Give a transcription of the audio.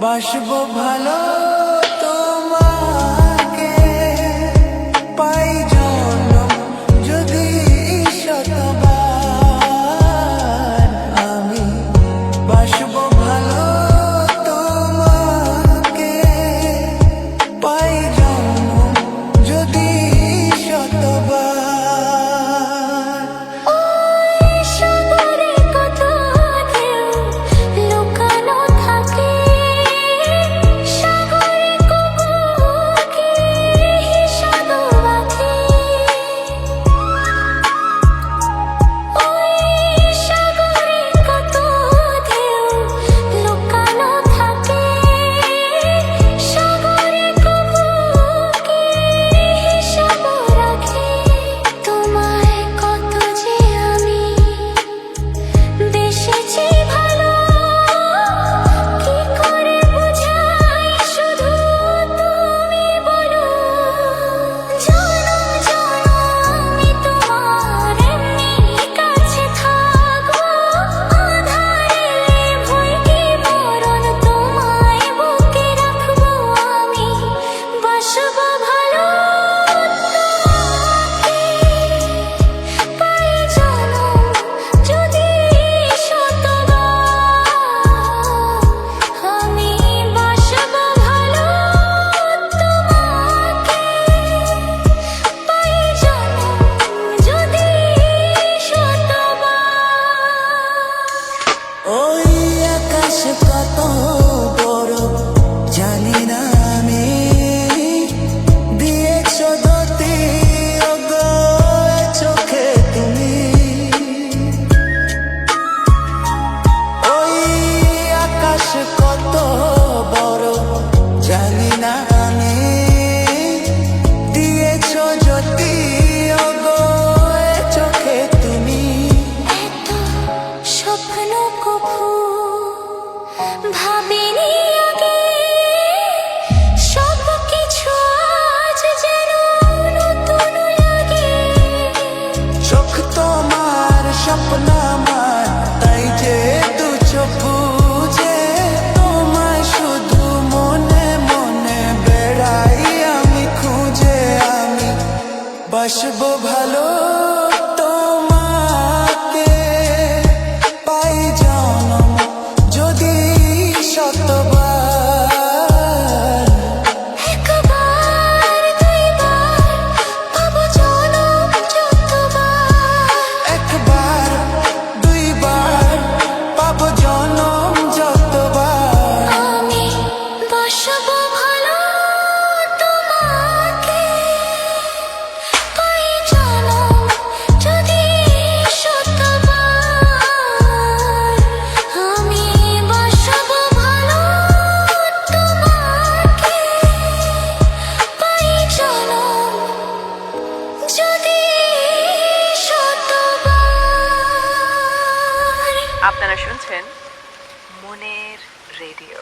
বাসবো ভালো তোমাকে পাই জনম যদি শতবার আমি বাসবো ভালো তোমাকে পাই জনম যদি শতবার। কত বড় জানি না আমি দিয়েছো দতি চোখে তুমি ওই আকাশ কত বড় জানি না আমি দিয়েছো জ্যোতি চোখে তুমি এত স্বপ্ন কভু ভাবিনি আগে সব কিছু আজ যেন নতুন লাগে। চোখ তোমার স্বপ্ন আমার তাই যে দু চোখ বুঝে তোমায় শুধু মনে মনে বেড়াই আমি খুঁজে আমি বাসবো ভালো তোমাকে পাই জনম যদি শতবার। একবার দুইবার পাবো জনম যতবার। একবার দুইবার পাবো জনম যতবার। আমি বাসবো ভালো তোমাকে পাই জনম যদি শতবার। আমি বাসবো ভালো তোমাকে পাই জনম যদি শতবার। আপনারা শুনছেন মনের রেডিও।